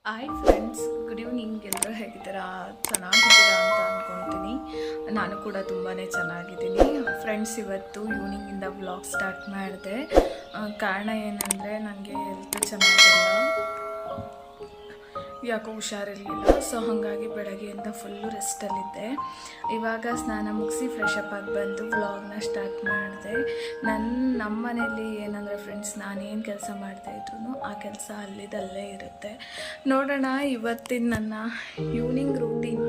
Hi friends, good evening. ಎಲ್ಲರೂ ಹೇಗಿದ್ದೀರಾ? ಚೆನ್ನಾಗಿದ್ದೀರಾ ಅಂತ ಅಂದ್ಕೊಳ್ತೀನಿ. ನಾನು ಕೂಡ ತುಂಬಾ ಚೆನ್ನಾಗಿದ್ದೀನಿ ಫ್ರೆಂಡ್ಸ್. ಇವತ್ತು ಈವ್ನಿಂಗಿಂದ ವ್ಲಾಗ್ ಸ್ಟಾರ್ಟ್ ಮಾಡಿದೆ. ಕಾರಣ ಏನಂದರೆ ನನಗೆ ಹೆಲ್ತ್ ಚೆನ್ನಾಗಿಲ್ಲ, ಯಾಕೋ ಹುಷಾರಿರಲಿಲ್ಲ. ಸೊ ಹಾಗಾಗಿ ಬೆಳಗ್ಗೆಯಿಂದ ಫುಲ್ಲು ರೆಸ್ಟಲ್ಲಿದ್ದೆ. ಇವಾಗ ಸ್ನಾನ ಮುಗಿಸಿ ಫ್ರೆಶ್ ಅಪ್ ಆಗಿ ಬಂದು ವ್ಲಾಗ್ನ ಸ್ಟಾರ್ಟ್ ಮಾಡಿದೆ. ನಮ್ಮ ಮನೇಲಿ ಏನಂದರೆ ಫ್ರೆಂಡ್ಸ್, ನಾನೇನು ಕೆಲಸ ಮಾಡ್ತಾಯಿದ್ರು ಆ ಕೆಲಸ ಅಲ್ಲೇ ಇರುತ್ತೆ. ನೋಡೋಣ ಇವತ್ತಿನ ನನ್ನ ಈವ್ನಿಂಗ್ ರೂಟೀನ್.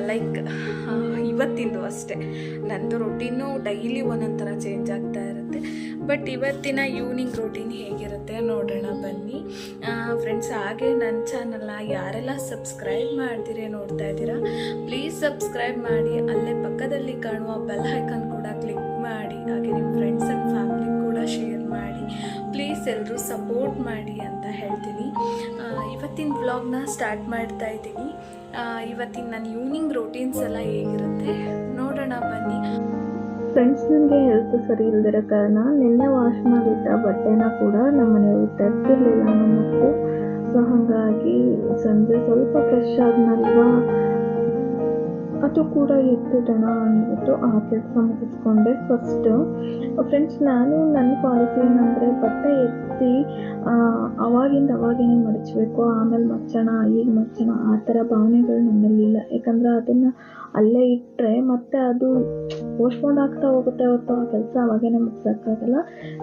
ಲೈಕ್ ಇವತ್ತಿಂದು ಅಷ್ಟೇ, ನನ್ನದು ರೂಟೀನು ಡೈಲಿ ಒಂದೊಂದು ಥರ ಚೇಂಜ್ ಆಗ್ತಾ ಇರುತ್ತೆ. ಬಟ್ ಇವತ್ತಿನ ಈವ್ನಿಂಗ್ ರೂಟೀನ್ ಹೇಗಿರುತ್ತೆ ನೋಡೋಣ ಬನ್ನಿ ಫ್ರೆಂಡ್ಸ್. ಹಾಗೆ ನನ್ನ ಚಾನಲ್ನ ಯಾರೆಲ್ಲ ಸಬ್ಸ್ಕ್ರೈಬ್ ಮಾಡ್ತೀರಿ ನೋಡ್ತಾ ಇದ್ದೀರಾ, ಪ್ಲೀಸ್ ಸಬ್ಸ್ಕ್ರೈಬ್ ಮಾಡಿ. ಅಲ್ಲೇ ಪಕ್ಕದಲ್ಲಿ ಕಾಣುವ ಬೆಲ್ ಐಕಾನ್ ಕೂಡ ಕ್ಲಿಕ್ ಮಾಡಿ. ಹಾಗೆ ನಿಮ್ಮ ಫ್ರೆಂಡ್ಸ್ ಆ್ಯಂಡ್ ಫ್ಯಾಮಿಲಿ ಕೂಡ ಶೇರ್ ಮಾಡಿ. ಪ್ಲೀಸ್ ಎಲ್ಲರೂ ಸಪೋರ್ಟ್ ಮಾಡಿ ಅಂತ ಹೇಳ್ತೀನಿ. ಇವತ್ತಿನ ವ್ಲಾಗ್ನ ಸ್ಟಾರ್ಟ್ ಮಾಡ್ತಾ ಇದ್ದೀನಿ. ಇವತ್ತಿನ ನನ್ನ ಈವ್ನಿಂಗ್ ರೂಟೀನ್ಸ್ ಎಲ್ಲ ಹೇಗಿರುತ್ತೆ ನೋಡೋಣ ಬನ್ನಿ ಫ್ರೆಂಡ್ಸ್. ನನಗೆ ಹೆಲ್ತ್ ಸರಿ ಇಲ್ಲದಿರೋ ಕಾರಣ ನಿನ್ನೆ ವಾಶ್ ಮಾಡಿದ್ದ ಬಟ್ಟೆನ ಕೂಡ ನಮ್ಮ ಮನೆಯವರು ತೆಗೆದಿರಲಿಲ್ಲ ನಮ್ಮಪ್ಪು. ಸೊ ಹಾಗಾಗಿ ಸಂಜೆ ಸ್ವಲ್ಪ ಫ್ರೆಶ್ ಆದ್ನಲ್ವಾ, ಅದು ಕೂಡ ಎತ್ತಿಡೋಣ ಅಂದ್ಬಿಟ್ಟು ಆ ಕೆಲಸ ಮುಗಿಸ್ಕೊಂಡೆ ಫಸ್ಟು. ಫ್ರೆಂಡ್ಸ್, ನನ್ನ ಪಾಲಿಸಿ ಏನಂದರೆ ಬಟ್ಟೆ ಎತ್ತಿ ಅವಾಗೇನೆ ಮಡಚಬೇಕು, ಆಮೇಲೆ ಮಡ್ಚೋಣ ಈಗ ಮಡ್ಚೋಣ ಆ ಥರ ಭಾವನೆಗಳು ನನ್ನಲ್ಲಿಲ್ಲ. ಯಾಕಂದರೆ ಅದನ್ನು ಅಲ್ಲೇ ಇಟ್ಟರೆ ಮತ್ತೆ ಅದು ಪೋಸ್ಟ್ಪೋಂಡ್ ಆಗ್ತಾ ಹೋಗುತ್ತೆ ಹೊರತು ಆ ಕೆಲಸ ಅವಾಗೇನೆ ಮುಗ್ಸೋಕ್ಕಾಗಲ್ಲ.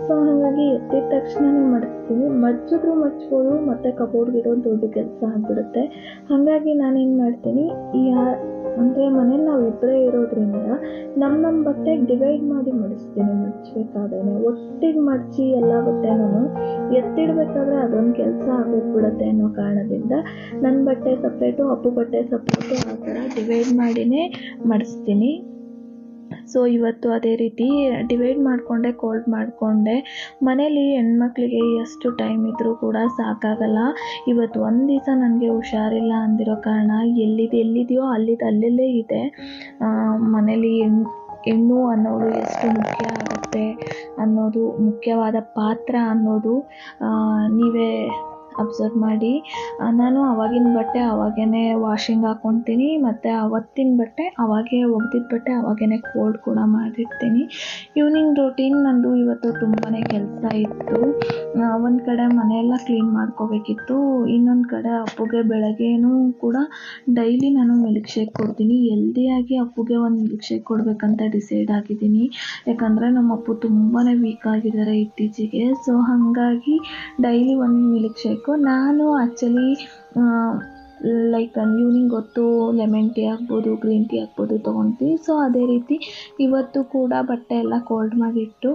ಸೊ ಹಾಗಾಗಿ ಎತ್ತಿದ ತಕ್ಷಣವೇ ಮಡಿಸ್ತೀನಿ. ಮಡ್ಚ್ಬೋದು, ಮತ್ತು ಕಬೋರ್ಡ್ಗಿಡೋ ದೊಡ್ಡ ಕೆಲಸ ಆಗಿಬಿಡುತ್ತೆ. ಹಾಗಾಗಿ ನಾನೇನು ಮಾಡ್ತೀನಿ, ಅಂದರೆ ಮನೇಲಿ ನಾವು ಇಬ್ಬರೇ ಇರೋದ್ರಿಂದ ನಮ್ಮ ಬಟ್ಟೆಗೆ ಡಿವೈಡ್ ಮಾಡಿ ಮಡಿಸ್ತೀನಿ. ಮಡಿಸ್ಬೇಕಾದ್ರೆ ಒಟ್ಟಿಗೆ ಮಡಚಿ ಎಲ್ಲ ಬಟ್ಟೆನೂ ಎತ್ತಿಡಬೇಕಾದ್ರೆ ಅದೊಂದು ಕೆಲಸ ಆಗೋಗ್ಬಿಡುತ್ತೆ ಅನ್ನೋ ಕಾರಣದಿಂದ ನನ್ನ ಬಟ್ಟೆ ಸಪ್ರೇಟು, ಅಪ್ಪು ಬಟ್ಟೆ ಸಪ್ರೇಟು, ಆ ಥರ ಡಿವೈಡ್ ಮಾಡಿನೇ ಮಡಿಸ್ತೀನಿ. ಸೊ ಇವತ್ತು ಅದೇ ರೀತಿ ಡಿವೈಡ್ ಮಾಡಿಕೊಂಡೆ, ಕೋಲ್ಡ್ ಮಾಡಿಕೊಂಡೆ. ಮನೇಲಿ ಹೆಣ್ಮಕ್ಳಿಗೆ ಎಷ್ಟು ಟೈಮ್ ಇದ್ದರೂ ಕೂಡ ಸಾಕಾಗಲ್ಲ. ಇವತ್ತು ಒಂದು ದಿವಸ ನನಗೆ ಹುಷಾರಿಲ್ಲ ಅಂದಿರೋ ಕಾರಣ ಎಲ್ಲಿದೆಯೋ ಅಲ್ಲೇ ಇದೆ. ಮನೇಲಿ ಹೆಣ್ಣು ಅನ್ನೋದು ಎಷ್ಟು ಮುಖ್ಯ ಆಗುತ್ತೆ ಅನ್ನೋದು, ಮುಖ್ಯವಾದ ಪಾತ್ರ ಅನ್ನೋದು ನೀವೇ ಅಬ್ಸರ್ವ್ ಮಾಡಿ. ನಾನು ಆವಾಗಿನ ಬಟ್ಟೆ ಅವಾಗೇ ವಾಷಿಂಗ್ ಹಾಕ್ಕೊತೀನಿ, ಮತ್ತು ಅವತ್ತಿನ ಬಟ್ಟೆ ಅವಾಗೇ ಒಗೆದಿದ್ದ ಬಟ್ಟೆ ಅವಾಗೇ ಕೋಲ್ಡ್ ಕೂಡ ಮಾಡಿರ್ತೀನಿ. ಈವ್ನಿಂಗ್ ರೂಟೀನ್ ನಂದು ಇವತ್ತು ತುಂಬಾ ಕೆಲಸ ಇತ್ತು. ಒಂದು ಕಡೆ ಮನೆಯೆಲ್ಲ ಕ್ಲೀನ್ ಮಾಡ್ಕೋಬೇಕಿತ್ತು, ಇನ್ನೊಂದು ಕಡೆ ಅಪ್ಪುಗೆ ಬೆಳಗ್ಗೆನೂ ಕೂಡ ಡೈಲಿ ನಾನು ಮಿಲ್ಕ್ ಶೇಕ್ ಕೊಡ್ತೀನಿ. ಹೆಲ್ದಿಯಾಗಿ ಅಪ್ಪುಗೆ ಒಂದು ಮಿಲ್ಕ್ ಶೇಕ್ ಕೊಡಬೇಕಂತ ಡಿಸೈಡ್ ಆಗಿದ್ದೀನಿ. ಯಾಕಂದರೆ ನಮ್ಮ ಅಪ್ಪು ತುಂಬಾ ವೀಕ್ ಆಗಿದ್ದಾರೆ ಇತ್ತೀಚೆಗೆ. ಸೊ ಹಾಗಾಗಿ ಡೈಲಿ ಒಂದು ಮಿಲ್ಕ್ ಶೇಕ್. ನಾನು ಆ್ಯಕ್ಚುಲಿ ಲೈಕ್ ಈವ್ನಿಂಗ್ ಹೊತ್ತು ಲೆಮನ್ ಟೀ ಆಗ್ಬೋದು, ಗ್ರೀನ್ ಟೀ ಆಗ್ಬೋದು ತೊಗೊಳ್ತೀನಿ. ಸೊ ಅದೇ ರೀತಿ ಇವತ್ತು ಕೂಡ ಬಟ್ಟೆ ಎಲ್ಲ ಕೋಲ್ಡ್ ಮಾಡಿಟ್ಟು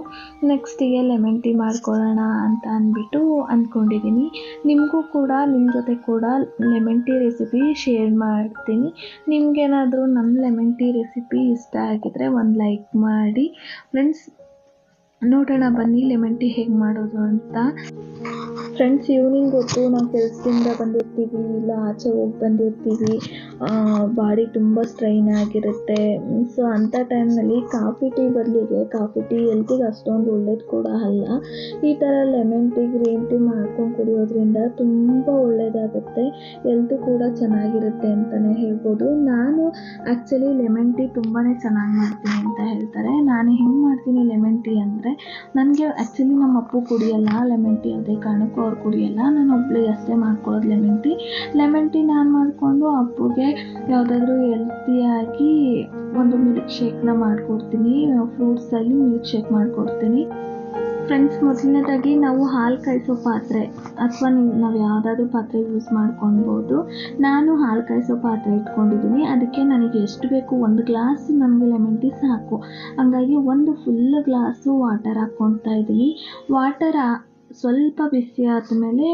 ನೆಕ್ಸ್ಟಿಗೆ ಲೆಮನ್ ಟೀ ಮಾಡ್ಕೊಳ್ಳೋಣ ಅಂತ ಅಂದ್ಬಿಟ್ಟು ಅಂದ್ಕೊಂಡಿದ್ದೀನಿ. ನಿಮಗೂ ಕೂಡ ನಿಮ್ಮ ಜೊತೆ ಕೂಡ ಲೆಮನ್ ಟೀ ರೆಸಿಪಿ ಶೇರ್ ಮಾಡ್ತೀನಿ. ನಿಮಗೇನಾದರೂ ನನ್ನ ಲೆಮನ್ ಟೀ ರೆಸಿಪಿ ಇಷ್ಟ ಆಗಿದ್ರೆ ಒಂದು ಲೈಕ್ ಮಾಡಿ ಫ್ರೆಂಡ್ಸ್. ನೋಡೋಣ ಬನ್ನಿ ಲೆಮನ್ ಟೀ ಹೇಗೆ ಮಾಡೋದು ಅಂತ. ಫ್ರೆಂಡ್ಸ್, ಈವ್ನಿಂಗ್ ಹೊತ್ತು ನಾವು ಕೆಲಸದಿಂದ ಬಂದಿರ್ತೀವಿ, ಇಲ್ಲ ಆಚೆ ಹೋಗಿ ಬಂದಿರ್ತೀವಿ, ಬಾಡಿ ತುಂಬ ಸ್ಟ್ರೈನ್ ಆಗಿರುತ್ತೆ. ಸೊ ಅಂಥ ಟೈಮ್ನಲ್ಲಿ ಕಾಫಿ ಟೀ ಬದಲಿಗೆ, ಕಾಫಿ ಟೀ ಹೆಲ್ತಿಗೆ ಅಷ್ಟೊಂದು ಒಳ್ಳೇದು ಕೂಡ ಅಲ್ಲ. ಈ ಥರ ಲೆಮನ್ ಟೀ, ಗ್ರೀನ್ ಟೀ ಮಾಡ್ಕೊಂಡು ಕುಡಿಯೋದ್ರಿಂದ ತುಂಬ ಒಳ್ಳೆಯದಾಗುತ್ತೆ, ಹೆಲ್ತು ಕೂಡ ಚೆನ್ನಾಗಿರುತ್ತೆ ಅಂತಲೇ ಹೇಳ್ಬೋದು. ನಾನು ಆ್ಯಕ್ಚುಲಿ ಲೆಮನ್ ಟೀ ತುಂಬಾ ಚೆನ್ನಾಗಿ ಮಾಡ್ತೀನಿ ಅಂತ ಹೇಳ್ತಾರೆ. ನಾನು ಹೆಂಗೆ ಮಾಡ್ತೀನಿ ಲೆಮನ್ ಟೀ ಅಂದರೆ, ನನಗೆ ಆ್ಯಕ್ಚುಲಿ ನಮ್ಮ ಅಪ್ಪು ಕುಡಿಯಲ್ಲ ಲೆಮನ್ ಟೀ, ಯಾವುದೇ ಕಾರಣಕ್ಕೂ ಅವ್ರು ಕುಡಿಯಲ್ಲ. ನಾನು ಒಬ್ಳಿಗೆ ಅಷ್ಟೇ ಮಾಡ್ಕೊಳ್ಳೋದು ಲೆಮನ್ ಟೀ ನಾನು ಮಾಡಿಕೊಂಡು ಅಪ್ಪುಗೆ ಯಾವುದಾದ್ರೂ ಹೆಲ್ತಿಯಾಗಿ ಒಂದು ಮಿಲ್ಕ್ ಶೇಕ್ನ ಮಾಡಿಕೊಡ್ತೀನಿ. ಫ್ರೂಟ್ಸಲ್ಲಿ ಮಿಲ್ಕ್ ಶೇಕ್ ಮಾಡಿಕೊಡ್ತೀನಿ. ಫ್ರೆಂಡ್ಸ್, ಮೊದಲನೇದಾಗಿ ನಾವು ಹಾಲು ಕಾಯಿಸೋ ಪಾತ್ರೆ ಅಥವಾ ನಾವು ಯಾವುದಾದ್ರೂ ಪಾತ್ರೆ ಯೂಸ್ ಮಾಡ್ಕೊಳ್ಬೋದು. ನಾನು ಹಾಲು ಕಾಯಿಸೋ ಪಾತ್ರೆ ಇಟ್ಕೊಂಡಿದ್ದೀನಿ. ಅದಕ್ಕೆ ನನಗೆ ಎಷ್ಟು ಬೇಕು, 1 ಗ್ಲಾಸ್ ನನಗೆ ಲೆಮನ್ ಟೀ ಸಾಕು. ಹಂಗಾಗಿ ಒಂದು ಫುಲ್ ಗ್ಲಾಸು ವಾಟರ್ ಹಾಕ್ಕೊಳ್ತಾ ಇದ್ದೀನಿ. ವಾಟರ್ ಸ್ವಲ್ಪ ಬಿಸಿ ಆದಮೇಲೆ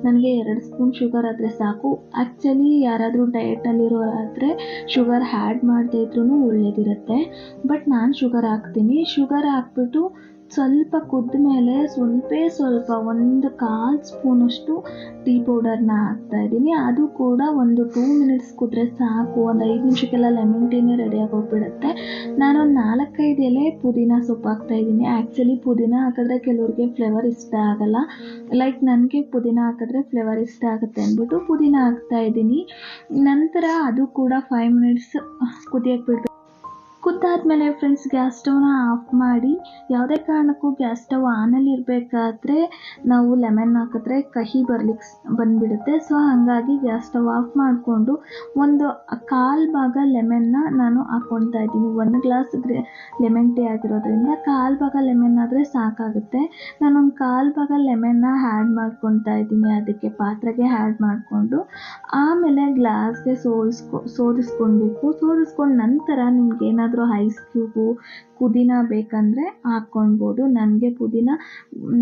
ನನಗೆ 2 ಸ್ಪೂನ್ ಶುಗರ್ ಆದರೆ ಸಾಕು. ಆ್ಯಕ್ಚುಲಿ ಯಾರಾದರೂ ಡಯಟಲ್ಲಿರೋರಾದರೆ ಶುಗರ್ ಆ್ಯಡ್ ಮಾಡದೇ ಇದ್ರೂ ಒಳ್ಳೇದಿರುತ್ತೆ. ಬಟ್ ನಾನು ಶುಗರ್ ಹಾಕ್ತೀನಿ. ಶುಗರ್ ಹಾಕ್ಬಿಟ್ಟು ಸ್ವಲ್ಪ ಕುದ್ದ ಮೇಲೆ ಸ್ವಲ್ಪ 1/4 ಸ್ಪೂನಷ್ಟು ಟೀ ಪೌಡರ್ನ ಹಾಕ್ತಾಯಿದ್ದೀನಿ. ಅದು ಕೂಡ ಒಂದು 2 ಮಿನಿಟ್ಸ್ ಕುದ್ರೆ ಸಾಕು. ಒಂದು 5 ನಿಮಿಷಕ್ಕೆಲ್ಲ ಲೆಮನ್ ಟೀನೇ ರೆಡಿಯಾಗಿ ಹೋಗ್ಬಿಡುತ್ತೆ. ನಾನೊಂದು 4-5 ಎಲೆ ಪುದೀನ ಸೊಪ್ಪು ಹಾಕ್ತಾಯಿದ್ದೀನಿ. ಆ್ಯಕ್ಚುಲಿ ಪುದೀನ ಹಾಕಿದ್ರೆ ಕೆಲವ್ರಿಗೆ ಫ್ಲೇವರ್ ಇಷ್ಟ ಆಗಲ್ಲ. ಲೈಕ್ ನನಗೆ ಪುದೀನ ಹಾಕಿದ್ರೆ ಫ್ಲೇವರ್ ಇಷ್ಟ ಆಗುತ್ತೆ ಅಂದ್ಬಿಟ್ಟು ಪುದೀನ ಹಾಕ್ತಾಯಿದ್ದೀನಿ. ನಂತರ ಅದು ಕೂಡ 5 ಮಿನಿಟ್ಸ್ ಕುದಿಯಕ್ಕೆ ಬಿಡಬೇಕು. ಕುದ್ದಾದ್ಮೇಲೆ ಫ್ರೆಂಡ್ಸ್ ಗ್ಯಾಸ್ ಸ್ಟವ್ನ ಆಫ್ ಮಾಡಿ, ಯಾವುದೇ ಕಾರಣಕ್ಕೂ ಗ್ಯಾಸ್ ಸ್ಟವ್ ಆನಲ್ಲಿ ಇರಬೇಕಾದ್ರೆ ನಾವು ಲೆಮನ್ ಹಾಕಿದ್ರೆ ಕಹಿ ಬಂದುಬಿಡುತ್ತೆ. ಸೊ ಹಾಗಾಗಿ ಗ್ಯಾಸ್ ಸ್ಟವ್ ಆಫ್ ಮಾಡಿಕೊಂಡು ಒಂದು 1/4 ಭಾಗ ಲೆಮನ್ನ ನಾನು ಹಾಕ್ಕೊಳ್ತಾ ಇದ್ದೀನಿ. 1 ಗ್ಲಾಸ್ ಲೆಮನ್ ಟೀ ಆಗಿರೋದ್ರಿಂದ 1/4 ಭಾಗ ಲೆಮನ್ ಆದರೆ ಸಾಕಾಗುತ್ತೆ. ನಾನೊಂದು 1/4 ಭಾಗ ಲೆಮನ್ನ ಆ್ಯಡ್ ಮಾಡ್ಕೊತಾ ಇದ್ದೀನಿ. ಅದಕ್ಕೆ ಪಾತ್ರೆಗೆ ಆ್ಯಡ್ ಮಾಡಿಕೊಂಡು ಆಮೇಲೆ ಗ್ಲಾಸ್ಗೆ ಸೋದಿಸ್ಕೊಳ್ಬೇಕು. ಸೋದಿಸ್ಕೊಂಡು ನಂತರ ನಿಮ್ಗೆ ಏನಾದರೂ ಐಸ್ ಕ್ಯೂಬು ಪುದೀನ ಬೇಕಂದರೆ ಹಾಕ್ಕೊಳ್ಬೋದು. ನನಗೆ ಪುದೀನ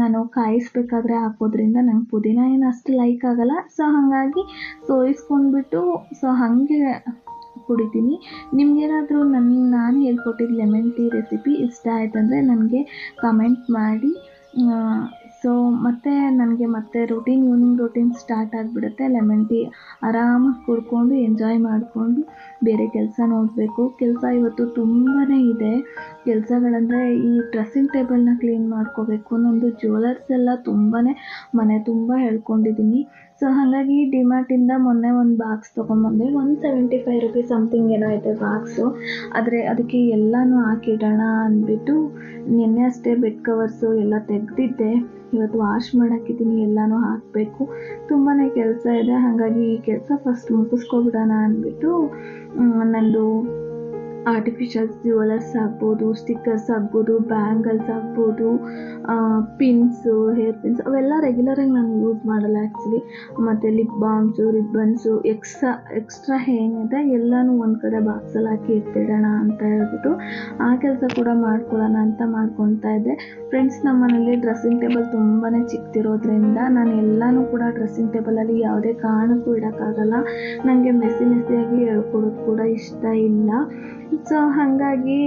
ನಾನು ಕಾಯಿಸ್ಬೇಕಾದ್ರೆ ಹಾಕೋದ್ರಿಂದ ನಂಗೆ ಪುದೀನ ಏನು ಅಷ್ಟು ಲೈಕ್ ಆಗಲ್ಲ. ಸೊ ಹಾಗಾಗಿ ಸೋಯಿಸ್ಕೊಂಡ್ಬಿಟ್ಟು ಹಾಗೆ ಕುಡಿತೀನಿ. ನಿಮಗೇನಾದರೂ ನಾನು ಹೇಳ್ಕೊಟ್ಟಿದ್ದು ಲೆಮನ್ ಟೀ ರೆಸಿಪಿ ಇಷ್ಟ ಆಯ್ತಂದರೆ ನನಗೆ ಕಮೆಂಟ್ ಮಾಡಿ. ಸೊ ಮತ್ತು ನನಗೆ ಮತ್ತೆ ಈವ್ನಿಂಗ್ ರೂಟೀನ್ ಸ್ಟಾರ್ಟ್ ಆಗಿಬಿಡುತ್ತೆ. ಲೆಮನ್ ಟೀ ಆರಾಮಾಗಿ ಕುಡ್ಕೊಂಡು ಎಂಜಾಯ್ ಮಾಡಿಕೊಂಡು ಬೇರೆ ಕೆಲಸ ನೋಡಬೇಕು. ಕೆಲಸ ಇವತ್ತು ತುಂಬಾ ಇದೆ. ಕೆಲಸಗಳಂದರೆ ಈ ಡ್ರೆಸ್ಸಿಂಗ್ ಟೇಬಲ್ನ ಕ್ಲೀನ್ ಮಾಡ್ಕೋಬೇಕು. ನಮ್ಮದು ಜ್ಯುವೆಲರ್ಸ್ ಎಲ್ಲ ತುಂಬಾ ಮನೆ ತುಂಬ ಹೇಳ್ಕೊಂಡಿದ್ದೀನಿ. ಸೊ ಹಾಗಾಗಿ ಡಿಮಾರ್ಟಿಂದ ಮೊನ್ನೆ ಒಂದು ಬಾಕ್ಸ್ ತೊಗೊಂಬಂದೆ. 175 ರುಪೀಸ್ ಸಮಥಿಂಗ್ ಏನೋ ಐತೆ ಬಾಕ್ಸು. ಆದರೆ ಅದಕ್ಕೆ ಎಲ್ಲನೂ ಹಾಕಿಡೋಣ ಅಂದ್ಬಿಟ್ಟು ನಿನ್ನೆ ಅಷ್ಟೇ ಬೆಡ್ ಕವರ್ಸು ಎಲ್ಲ ತೆಗೆದಿದ್ದೆ. ಇವತ್ತು ವಾಶ್ ಮಾಡಾಕಿದ್ದೀನಿ. ಎಲ್ಲನೂ ಹಾಕಬೇಕು. ತುಂಬಾ ಕೆಲಸ ಇದೆ. ಹಾಗಾಗಿ ಈ ಕೆಲಸ ಫಸ್ಟ್ ಮುಗಿಸ್ಕೊಬಿಡೋಣ ಅಂದ್ಬಿಟ್ಟು ನಂದು ಆರ್ಟಿಫಿಷಿಯಲ್ ಜ್ಯುವೆಲರ್ಸ್ ಆಗ್ಬೋದು, ಸ್ಟಿಕ್ಕರ್ಸ್ ಆಗ್ಬೋದು, ಬ್ಯಾಂಗಲ್ಸ್ ಆಗ್ಬೋದು, ಪಿನ್ಸು, ಹೇರ್ ಪಿನ್ಸ್ ಅವೆಲ್ಲ ರೆಗ್ಯುಲರಾಗಿ ನಾನು ಯೂಸ್ ಮಾಡಲ್ಲ ಆ್ಯಕ್ಚುಲಿ. ಮತ್ತು ಲಿಪ್ ಬಾಮ್ಸು, ರಿಬ್ಬನ್ಸು ಎಕ್ಸ್ಟ್ರಾ ಏನಿದೆ ಎಲ್ಲನೂ ಒಂದು ಕಡೆ ಬಾಕ್ಸಲ್ಲಿ ಹಾಕಿ ಇಟ್ಟಿಡೋಣ ಅಂತ ಹೇಳ್ಬಿಟ್ಟು ಆ ಕೆಲಸ ಕೂಡ ಮಾಡ್ಕೊಳ್ಳೋಣ ಅಂತ ಮಾಡ್ಕೊತಾ ಇದ್ದೆ. ಫ್ರೆಂಡ್ಸ್, ನಮ್ಮ ಮನೇಲಿ ಡ್ರೆಸ್ಸಿಂಗ್ ಟೇಬಲ್ ತುಂಬಾ ಚಿಕ್ಕದಿರೋದ್ರಿಂದ ನಾನು ಎಲ್ಲನೂ ಕೂಡ ಡ್ರೆಸ್ಸಿಂಗ್ ಟೇಬಲಲ್ಲಿ ಯಾವುದೇ ಕಾರಣಕ್ಕೂ ಇಡೋಕ್ಕಾಗಲ್ಲ. ನನಗೆ ಮೆಸ್ಸಿಯಾಗಿ ಹೇಳ್ಕೊಡೋದು ಕೂಡ ಇಷ್ಟ ಇಲ್ಲ. ಸೊ ಹಾಗಾಗಿ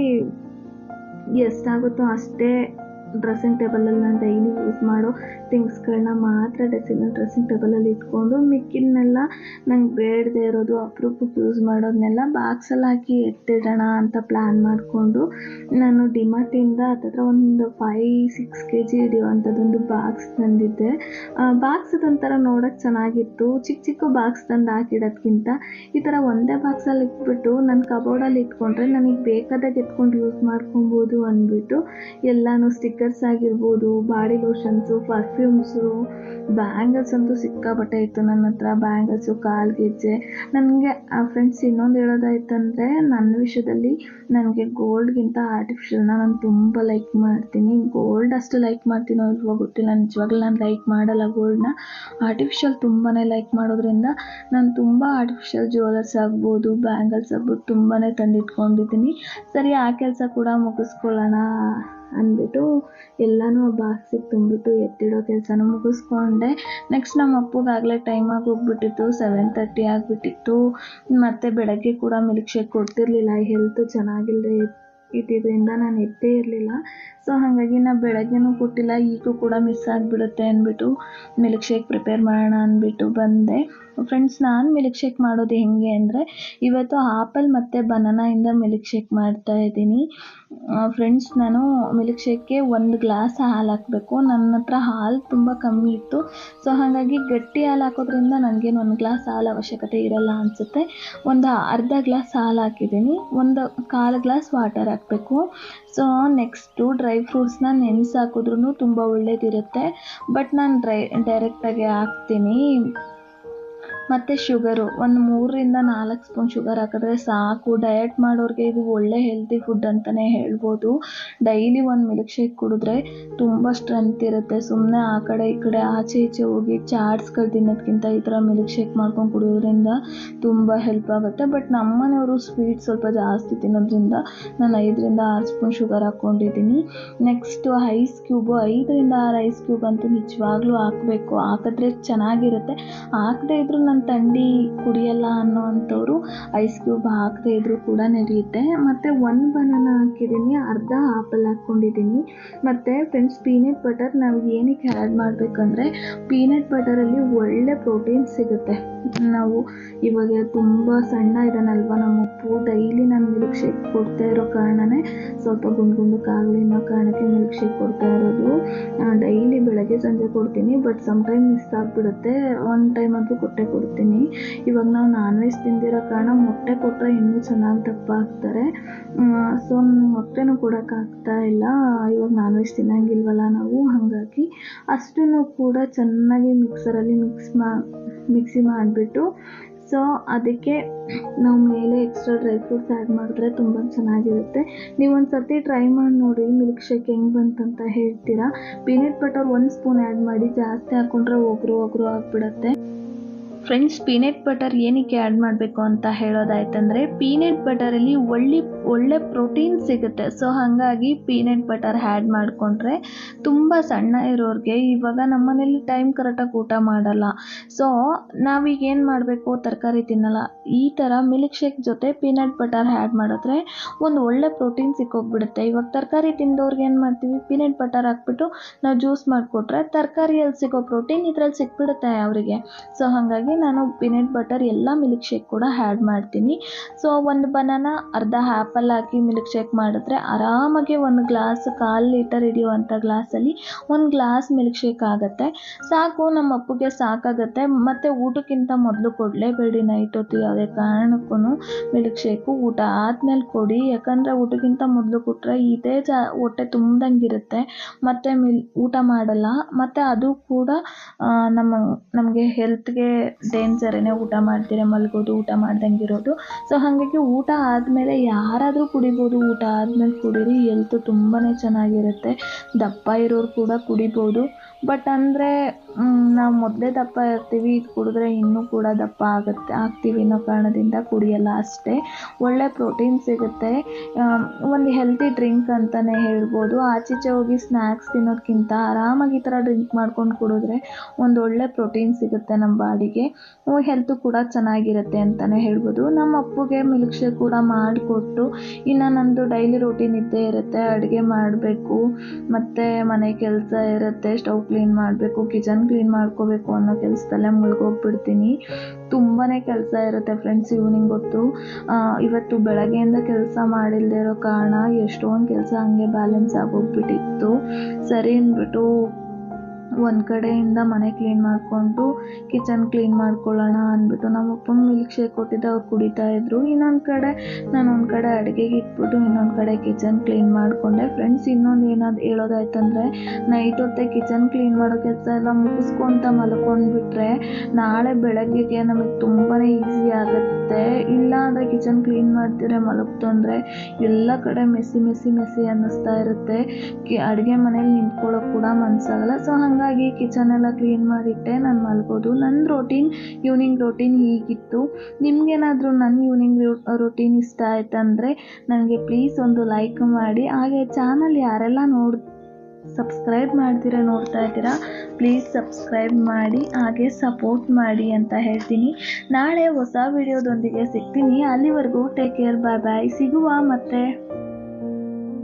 ಎಷ್ಟಾಗುತ್ತೋ ಅಷ್ಟೇ ಡ್ರೆಸ್ಸಿಂಗ್ ಟೇಬಲಲ್ಲಿ ನಾನು ಡೈಲಿ ಯೂಸ್ ಮಾಡೋ ಥಿಂಗ್ಸ್ಗಳನ್ನ ಮಾತ್ರ ಡ್ರೆಸ್ಸಿಂಗ್ ಟೇಬಲಲ್ಲಿ ಇಟ್ಕೊಂಡು ಮಿಕ್ಕಿದ್ನೆಲ್ಲ ನಂಗೆ ಬೇಡದೇ ಇರೋದು, ಅಪರೂಪಕ್ಕೆ ಯೂಸ್ ಮಾಡೋದನ್ನೆಲ್ಲ ಬಾಕ್ಸಲ್ಲಿ ಹಾಕಿ ಎತ್ತಿಡೋಣ ಅಂತ ಪ್ಲ್ಯಾನ್ ಮಾಡಿಕೊಂಡು ನಾನು ಡಿಮಾರ್ಟಿಂದ ಹತ್ತತ್ರ ಒಂದು 5-6 kg ಹಿಡಿಯುವಂಥದ್ದೊಂದು ಬಾಕ್ಸ್ ತಂದಿದ್ದೆ. ಬಾಕ್ಸ್ ಅದೊಂಥರ ನೋಡೋಕ್ಕೆ ಚೆನ್ನಾಗಿತ್ತು. ಚಿಕ್ಕ ಬಾಕ್ಸ್ ತಂದು ಹಾಕಿಡೋದ್ಕಿಂತ ಈ ಥರ ಒಂದೇ ಬಾಕ್ಸಲ್ಲಿ ಇಟ್ಬಿಟ್ಟು ನನ್ನ ಕಬೋರ್ಡಲ್ಲಿ ಇಟ್ಕೊಂಡ್ರೆ ನನಗೆ ಬೇಕಾದಾಗ ಎತ್ಕೊಂಡು ಯೂಸ್ ಮಾಡ್ಕೊಬೋದು ಅಂದ್ಬಿಟ್ಟು ಎಲ್ಲನೂ ಸ್ಟಿಕ್ಕರ್ಸ್ ಆಗಿರ್ಬೋದು, ಬಾಡಿ ಲೋಷನ್ಸು, ಪರ್ಫ್ಯೂಮ್ಸು, ಬ್ಯಾಂಗಲ್ಸ್ ಅಂತೂ ಸಿಕ್ಕಾಪಟ್ಟೆ ಇತ್ತು ನನ್ನ ಹತ್ರ. ಬ್ಯಾಂಗಲ್ಸು, ಕಾಲ್ಗೆಜ್ಜೆ. ನನಗೆ ಫ್ರೆಂಡ್ಸ್ ಇನ್ನೊಂದು ಹೇಳೋದಾಯ್ತಂದರೆ ನನ್ನ ವಿಷಯದಲ್ಲಿ ನನಗೆ ಗೋಲ್ಡ್ಗಿಂತ ಆರ್ಟಿಫಿಷಿಯಲ್ನ ನಾನು ತುಂಬ ಲೈಕ್ ಮಾಡ್ತೀನಿ. ಗೋಲ್ಡ್ ಅಷ್ಟು ಲೈಕ್ ಮಾಡ್ತೀನೋ ಇಲ್ವೋ ಗೊತ್ತಿಲ್ಲ. ನಿಜವಾಗ್ಲೂ ನಾನು ಲೈಕ್ ಮಾಡಲ್ಲ ಗೋಲ್ಡ್ನ. ಆರ್ಟಿಫಿಷಿಯಲ್ ತುಂಬಾ ಲೈಕ್ ಮಾಡೋದ್ರಿಂದ ನಾನು ತುಂಬ ಆರ್ಟಿಫಿಷಿಯಲ್ ಜ್ಯುವೆಲರ್ಸ್ ಆಗ್ಬೋದು, ಬ್ಯಾಂಗಲ್ಸ್ ಆಗ್ಬೋದು ತುಂಬಾ ತಂದಿಟ್ಕೊಂಡಿದ್ದೀನಿ. ಸರಿ, ಆ ಕೆಲಸ ಕೂಡ ಮುಗಿಸ್ಕೊಳ್ಳೋಣ ಅಂದ್ಬಿಟ್ಟು ಎಲ್ಲನೂ ಆ ಬಾಕ್ಸಿಗೆ ತುಂಬಿಟ್ಟು ಎತ್ತಿಡೋ ಕೆಲಸನೂ ಮುಗಿಸ್ಕೊಂಡೆ. ನೆಕ್ಸ್ಟ್ ನಮ್ಮ ಅಪ್ಪಗಾಗಲೇ ಟೈಮ್ ಆಗೋಗ್ಬಿಟ್ಟಿತ್ತು, 7:30 ಆಗಿಬಿಟ್ಟಿತ್ತು. ಮತ್ತು ಬೆಳಗ್ಗೆ ಕೂಡ ಮಿಲ್ಕ್ ಶೇಕ್ ಕೊಡ್ತಿರ್ಲಿಲ್ಲ. ಹೆಲ್ತ್ ಚೆನ್ನಾಗಿಲ್ಲದೆ ಇದ್ದಿದ್ದರಿಂದ ನಾನು ಎತ್ತೇ ಇರಲಿಲ್ಲ. ಸೊ ಹಾಗಾಗಿ ನಾನು ಬೆಳಗ್ಗೆನೂ ಕೊಟ್ಟಿಲ್ಲ, ಈಗೂ ಕೂಡ ಮಿಸ್ ಆಗಿಬಿಡುತ್ತೆ ಅಂದ್ಬಿಟ್ಟು ಮಿಲ್ಕ್ ಶೇಕ್ ಪ್ರಿಪೇರ್ ಮಾಡೋಣ ಅಂದ್ಬಿಟ್ಟು ಬಂದೆ. ಫ್ರೆಂಡ್ಸ್, ನಾನು ಮಿಲ್ಕ್ ಶೇಕ್ ಮಾಡೋದು ಹೆಂಗೆ ಅಂದರೆ ಇವತ್ತು ಆಪಲ್ ಮತ್ತು ಬನಾನಾಯಿಂದ ಮಿಲ್ಕ್ ಶೇಕ್ ಮಾಡ್ತಾಯಿದ್ದೀನಿ. ಫ್ರೆಂಡ್ಸ್, ನಾನು ಮಿಲ್ಕ್ ಶೇಕ್ಗೆ 1 ಗ್ಲಾಸ್ ಹಾಲು ಹಾಕಬೇಕು. ನನ್ನ ಹತ್ರ ಹಾಲು ತುಂಬ ಕಮ್ಮಿ ಇತ್ತು. ಸೊ ಹಾಗಾಗಿ ಗಟ್ಟಿ ಹಾಲು ಹಾಕೋದ್ರಿಂದ ನನಗೇನು 1 ಗ್ಲಾಸ್ ಹಾಲು ಅವಶ್ಯಕತೆ ಇರಲ್ಲ ಅನಿಸುತ್ತೆ. ಒಂದು ಅರ್ಧ ಗ್ಲಾಸ್ ಹಾಲು ಹಾಕಿದ್ದೀನಿ. 1/4 ಗ್ಲಾಸ್ ವಾಟರ್ ಹಾಕಬೇಕು. ಸೊ ನೆಕ್ಸ್ಟು ಡ್ರೈ ಫ್ರೂಟ್ಸ್ನ ನೆನೆಸಿ ಹಾಕಿದ್ರೂ ತುಂಬ ಒಳ್ಳೇದಿರುತ್ತೆ. ಬಟ್ ನಾನು ಡೈರೆಕ್ಟಾಗಿ ಹಾಕ್ತೀನಿ. ಮತ್ತು ಶುಗರು ಒಂದು 3-4 ಸ್ಪೂನ್ ಶುಗರ್ ಹಾಕಿದ್ರೆ ಸಾಕು. ಡಯಟ್ ಮಾಡೋರಿಗೆ ಇದು ಒಳ್ಳೆ ಹೆಲ್ತಿ ಫುಡ್ ಅಂತಲೇ ಹೇಳ್ಬೋದು. ಡೈಲಿ ಒಂದು ಮಿಲ್ಕ್ ಶೇಕ್ ಕುಡಿದ್ರೆ ತುಂಬ ಸ್ಟ್ರೆಂತ್ ಇರುತ್ತೆ. ಸುಮ್ಮನೆ ಆ ಕಡೆ ಈ ಕಡೆ ಆಚೆ ಈಚೆ ಹೋಗಿ ಚಾಟ್ಸ್ಗಳು ತಿನ್ನೋದಕ್ಕಿಂತ ಈ ಥರ ಮಿಲ್ಕ್ ಶೇಕ್ ಮಾಡ್ಕೊಂಡು ಕುಡಿಯೋದ್ರಿಂದ ತುಂಬ ಹೆಲ್ಪ್ ಆಗುತ್ತೆ. ಬಟ್ ನಮ್ಮ ಮನೆಯವರು ಸ್ವೀಟ್ ಸ್ವಲ್ಪ ಜಾಸ್ತಿ ತಿನ್ನೋದ್ರಿಂದ ನಾನು 5-6 ಸ್ಪೂನ್ ಶುಗರ್ ಹಾಕ್ಕೊಂಡಿದ್ದೀನಿ. Next ice cube 5-6 ice cube ಅಂತೂ ನಿಜವಾಗ್ಲೂ ಹಾಕಬೇಕು. ಹಾಕಿದ್ರೆ ಚೆನ್ನಾಗಿರುತ್ತೆ. ಹಾಕದೇ ಇದ್ರೂ ನಾನು ಥಂಡಿ ಕುಡಿಯಲ್ಲ ಅನ್ನೋ ಅಂಥವ್ರು ಐಸ್ ಕ್ಯೂಬ್ ಹಾಕದೇ ಇದ್ರೂ ಕೂಡ ನಡೆಯುತ್ತೆ. ಮತ್ತು ಒಂದು ಬನಾನಾ ಹಾಕಿದ್ದೀನಿ, ಅರ್ಧ ಆಪಲ್ ಹಾಕ್ಕೊಂಡಿದ್ದೀನಿ. ಮತ್ತು ಫ್ರೆಂಡ್ಸ್, ಪೀನಟ್ ಬಟರ್ ನಾವು ಏನಕ್ಕೆ ಆ್ಯಡ್ ಮಾಡಬೇಕಂದ್ರೆ ಪೀನಟ್ ಬಟರಲ್ಲಿ ಒಳ್ಳೆ ಪ್ರೋಟೀನ್ ಸಿಗುತ್ತೆ. ನಾವು ಇವಾಗ ತುಂಬ ಸಣ್ಣ ಇದ್ದಾನಲ್ವ ನಮ್ಮ ಉಪ್ಪು, ಡೈಲಿ ನಾನು ಮಿಲ್ಕ್ ಶೇಕ್ ಕೊಡ್ತಾ ಇರೋ ಕಾರಣನೇ ಸ್ವಲ್ಪ ಗುಂಡಕ್ಕಾಗಲಿ ಅನ್ನೋ ಕಾರಣಕ್ಕೆ ಮಿಲ್ಕ್ ಶೇಕ್ ಕೊಡ್ತಾ ಇರೋದು. ಡೈಲಿ ಬೆಳಗ್ಗೆ ಸಂಜೆ ಕೊಡ್ತೀನಿ, ಬಟ್ ಸಮ್ಟೈಮ್ ಮಿಸ್ ಆಗಿಬಿಡುತ್ತೆ. ಒನ್ ಟೈಮ್ ಅಂತೂ ಕೊಟ್ಟೆ ಕೊಡ್ತೀನಿ. ಇವಾಗ ನಾವು ನಾನ್ ವೆಜ್ ತಿಂದಿರೋ ಕಾರಣ ಮೊಟ್ಟೆ ಕೊಟ್ಟರೆ ಇನ್ನೂ ಚೆನ್ನಾಗಿ ದಪ್ಪ ಆಗ್ತಾರೆ. ಸೊ ಮೊಟ್ಟೆನೂ ಕೊಡೋಕ್ಕಾಗ್ತಾ ಇಲ್ಲ, ಇವಾಗ ನಾನ್ ವೆಜ್ ತಿನ್ನಂಗಿಲ್ವಲ್ಲ ನಾವು, ಹಾಗಾಗಿ ಅಷ್ಟನ್ನು ಕೂಡ ಚೆನ್ನಾಗಿ ಮಿಕ್ಸರಲ್ಲಿ ಮಿಕ್ಸಿ ಮಾಡಿಬಿಟ್ಟು, ಸೊ ಅದಕ್ಕೆ ನಾವು ಮೇಲೆ ಎಕ್ಸ್ಟ್ರಾ ಡ್ರೈ ಫ್ರೂಟ್ಸ್ ಆ್ಯಡ್ ಮಾಡಿದ್ರೆ ತುಂಬ ಚೆನ್ನಾಗಿರುತ್ತೆ. ನೀವು ಒಂದು ಸರ್ತಿ ಟ್ರೈ ಮಾಡಿ ನೋಡಿ, ಮಿಲ್ಕ್ ಶೇಕ್ ಹೆಂಗೆ ಬಂತಂತ ಹೇಳ್ತೀರಾ. ಪೀನಟ್ ಬಟರ್ 1 ಸ್ಪೂನ್ ಆ್ಯಡ್ ಮಾಡಿ, ಜಾಸ್ತಿ ಹಾಕ್ಕೊಂಡ್ರೆ ಒಗ್ರು ಆಗಿಬಿಡುತ್ತೆ. ಫ್ರೆಂಡ್ಸ್, ಪೀನಟ್ ಬಟರ್ ಏನಕ್ಕೆ ಆ್ಯಡ್ ಮಾಡಬೇಕು ಅಂತ ಹೇಳೋದಾಯ್ತಂದರೆ ಪೀನಟ್ ಬಟರಲ್ಲಿ ಒಳ್ಳೆ ಪ್ರೋಟೀನ್ ಸಿಗುತ್ತೆ. ಸೊ ಹಾಗಾಗಿ ಪೀನಟ್ ಬಟರ್ ಆ್ಯಡ್ ಮಾಡಿಕೊಂಡ್ರೆ ತುಂಬ ಸಣ್ಣ ಇರೋರಿಗೆ, ಇವಾಗ ನಮ್ಮ ಮನೇಲಿ ಟೈಮ್ ಕರೆಕ್ಟಾಗಿ ಊಟ ಮಾಡಲ್ಲ, ಸೊ ನಾವೀಗ ಏನು ಮಾಡಬೇಕು, ತರಕಾರಿ ತಿನ್ನಲ್ಲ, ಈ ಥರ ಮಿಲ್ಕ್ ಶೇಕ್ ಜೊತೆ ಪೀನಟ್ ಬಟರ್ ಆ್ಯಡ್ ಮಾಡಿದ್ರೆ ಒಂದು ಒಳ್ಳೆ ಪ್ರೋಟೀನ್ ಸಿಕ್ಕೋಗ್ಬಿಡುತ್ತೆ. ಇವಾಗ ತರಕಾರಿ ತಿಂದವ್ರಿಗೆ ಏನು ಮಾಡ್ತೀವಿ, ಪೀನಟ್ ಬಟರ್ ಹಾಕ್ಬಿಟ್ಟು ನಾವು ಜ್ಯೂಸ್ ಮಾಡಿಕೊಟ್ರೆ ತರಕಾರಿಯಲ್ಲಿ ಸಿಗೋ ಪ್ರೋಟೀನ್ ಇದರಲ್ಲಿ ಸಿಕ್ಬಿಡುತ್ತೆ ಅವರಿಗೆ. ಸೊ ಹಾಗಾಗಿ ನಾನು ಪೀನಟ್ ಬಟರ್ ಎಲ್ಲ ಮಿಲ್ಕ್ ಶೇಕ್ ಕೂಡ ಆ್ಯಡ್ ಮಾಡ್ತೀನಿ. ಸೊ ಒಂದು ಬನಾನಾ, ಅರ್ಧ ಆ್ಯಪಲ್ ಹಾಕಿ ಮಿಲ್ಕ್ ಶೇಕ್ ಮಾಡಿದ್ರೆ ಆರಾಮಾಗಿ 1 ಗ್ಲಾಸ್, 1/4 ಲೀಟರ್ ಹಿಡಿಯುವಂಥ ಗ್ಲಾಸಲ್ಲಿ 1 ಗ್ಲಾಸ್ ಮಿಲ್ಕ್ ಶೇಕ್ ಆಗುತ್ತೆ. ಸಾಕು, ನಮ್ಮ ಅಪ್ಪಗೆ ಸಾಕಾಗುತ್ತೆ. ಮತ್ತು ಊಟಕ್ಕಿಂತ ಮೊದಲು ಕೊಡಲೇಬೇಡಿ, ನೈಟ್ ಹೊತ್ತು ಯಾವುದೇ ಕಾರಣಕ್ಕೂ ಮಿಲ್ಕ್ ಶೇಕು ಊಟ ಆದಮೇಲೆ ಕೊಡಿ. ಯಾಕಂದರೆ ಊಟಕ್ಕಿಂತ ಮೊದಲು ಕೊಟ್ಟರೆ ಇದೇ ಹೊಟ್ಟೆ ತುಂಬ್ದಂಗಿರುತ್ತೆ, ಮತ್ತು ಊಟ ಮಾಡಲ್ಲ, ಮತ್ತು ಅದು ಕೂಡ ನಮಗೆ ಹೆಲ್ತ್ಗೆ ಡೇಂಜರೇ. ಊಟ ಮಾಡ್ತೀರಾ ಮಲಗೋದು, ಊಟ ಮಾಡ್ದಂಗಿರೋದು. ಸೊ ಹಾಗಾಗಿ ಊಟ ಆದಮೇಲೆ ಯಾರಾದರೂ ಕುಡಿಬೋದು, ಊಟ ಆದಮೇಲೆ ಕುಡೀರಿ, ಹೆಲ್ತ್ ತುಂಬಾ ಚೆನ್ನಾಗಿರುತ್ತೆ. ದಪ್ಪ ಇರೋರು ಕೂಡ ಕುಡಿಬೋದು, ಅಂದರೆ ನಾವು ಮೊದಲೇ ದಪ್ಪ ಇರ್ತೀವಿ, ಇದು ಕುಡಿದ್ರೆ ಇನ್ನೂ ಕೂಡ ದಪ್ಪ ಆಗ್ತೀವಿ ಅನ್ನೋ ಕಾರಣದಿಂದ ಕುಡಿಯಲ್ಲ ಅಷ್ಟೇ. ಒಳ್ಳೆ ಪ್ರೋಟೀನ್ ಸಿಗುತ್ತೆ, ಒಂದು ಹೆಲ್ತಿ ಡ್ರಿಂಕ್ ಅಂತಲೇ ಹೇಳ್ಬೋದು. ಆಚೀಚೆ ಹೋಗಿ ಸ್ನ್ಯಾಕ್ಸ್ ತಿನ್ನೋದಕ್ಕಿಂತ ಆರಾಮಾಗಿ ಈ ಥರ ಡ್ರಿಂಕ್ ಮಾಡ್ಕೊಂಡು ಕುಡಿದ್ರೆ ಒಂದು ಒಳ್ಳೆ ಪ್ರೋಟೀನ್ ಸಿಗುತ್ತೆ ನಮ್ಮ ಬಾಡಿಗೆ. ಹೆಲ್ತು ಕೂಡ ಚೆನ್ನಾಗಿರುತ್ತೆ ಅಂತಲೇ ಹೇಳ್ಬೋದು. ನಮ್ಮ ಅಪ್ಪಗೆ ಮಿಲ್ಕ್ ಶೇಕ್ ಕೂಡ ಮಾಡಿಕೊಟ್ಟು, ಇನ್ನು ನಂದು ಡೈಲಿ ರೂಟೀನ್ ಇದ್ದೇ ಇರುತ್ತೆ. ಅಡುಗೆ ಮಾಡಬೇಕು, ಮತ್ತು ಮನೆ ಕೆಲಸ ಇರುತ್ತೆ, ಸ್ಟವ್ ಕ್ಲೀನ್ ಮಾಡಬೇಕು, ಕಿಚನ್ ಕ್ಲೀನ್ ಮಾಡ್ಕೋಬೇಕು ಅನ್ನೋ ಕೆಲಸದಲ್ಲೇ ಮುಳುಗೋಗ್ಬಿಡ್ತೀನಿ. ತುಂಬಾ ಕೆಲಸ ಇರುತ್ತೆ ಫ್ರೆಂಡ್ಸ್. ಈವ್ನಿಂಗ್ ಹೊತ್ತು ಇವತ್ತು ಬೆಳಗ್ಗೆಯಿಂದ ಕೆಲಸ ಮಾಡಿಲ್ಲದೆ ಇರೋ ಕಾರಣ ಎಷ್ಟೊಂದು ಕೆಲಸ ಹಂಗೆ ಬ್ಯಾಲೆನ್ಸ್ ಆಗೋಗ್ಬಿಟ್ಟಿತ್ತು. ಸರಿ ಅಂದ್ಬಿಟ್ಟು ಒಂದು ಕಡೆಯಿಂದ ಮನೆ ಕ್ಲೀನ್ ಮಾಡಿಕೊಂಡು ಕಿಚನ್ ಕ್ಲೀನ್ ಮಾಡ್ಕೊಳ್ಳೋಣ ಅಂದ್ಬಿಟ್ಟು ನಮ್ಮ ಅಪ್ಪ ಮಿಲ್ಕ್ ಶೇಕ್ ಕೊಟ್ಟಿದ್ದೆ, ಅವ್ರು ಕುಡಿತಾಯಿದ್ರು. ಇನ್ನೊಂದು ಕಡೆ ನಾನು ಒಂದು ಕಡೆ ಅಡುಗೆಗೆ ಇಟ್ಬಿಟ್ಟು ಇನ್ನೊಂದು ಕಡೆ ಕಿಚನ್ ಕ್ಲೀನ್ ಮಾಡಿಕೊಂಡೆ. ಫ್ರೆಂಡ್ಸ್, ಇನ್ನೊಂದು ಏನಾದ್ರು ಹೇಳೋದಾಯ್ತಂದರೆ, ನೈಟ್ ಹೊತ್ತೆ ಕಿಚನ್ ಕ್ಲೀನ್ ಮಾಡೋ ಕೆಲಸ ಎಲ್ಲ ಮುಗಿಸ್ಕೊತ ಮಲ್ಕೊಂಡ್ಬಿಟ್ರೆ ನಾಳೆ ಬೆಳಗ್ಗೆಗೆ ನಮಗೆ ತುಂಬಾ ಈಸಿ ಆಗುತ್ತೆ. ಇಲ್ಲ ಅಂದರೆ ಕಿಚನ್ ಕ್ಲೀನ್ ಮಾಡ್ತಿದ್ರೆ ಮಲಗ್ತು ಅಂದರೆ ಎಲ್ಲ ಕಡೆ ಮೆಸ್ಸಿ ಅನ್ನಿಸ್ತಾ ಇರುತ್ತೆ. ಅಡುಗೆ ಮನೇಲಿ ನಿಂತ್ಕೊಳ್ಳೋಕೆ ಕೂಡ ಮನಸ್ಸಾಗಲ್ಲ. ಸೊ ಹಾಗಾಗಿ ಕಿಚನ್ ಎಲ್ಲ ಕ್ಲೀನ್ ಮಾಡಿಟ್ಟೆ ನಾನು ಮಲ್ಬೋದು. ನನ್ನ ಈವ್ನಿಂಗ್ ರೋಟೀನ್ ಹೀಗಿತ್ತು. ನಿಮಗೇನಾದರೂ ನನ್ನ ಈವ್ನಿಂಗ್ ರೋಟೀನ್ ಇಷ್ಟ ಆಯ್ತಂದರೆ ನನಗೆ ಪ್ಲೀಸ್ ಒಂದು ಲೈಕ್ ಮಾಡಿ. ಹಾಗೆ ಚಾನಲ್ ಯಾರೆಲ್ಲ ಸಬ್ಸ್ಕ್ರೈಬ್ ಮಾಡ್ತೀರಾ, ನೋಡ್ತಾ ಇದ್ದೀರಾ, ಪ್ಲೀಸ್ ಸಬ್ಸ್ಕ್ರೈಬ್ ಮಾಡಿ, ಹಾಗೆ ಸಪೋರ್ಟ್ ಮಾಡಿ ಅಂತ ಹೇಳ್ತೀನಿ. ನಾಳೆ ಹೊಸ ವಿಡಿಯೋದೊಂದಿಗೆ ಸಿಗ್ತೀನಿ. ಅಲ್ಲಿವರೆಗೂ ಟೇಕ್ ಕೇರ್, ಬಾಯ್. ಸಿಗುವ ಮತ್ತೆ.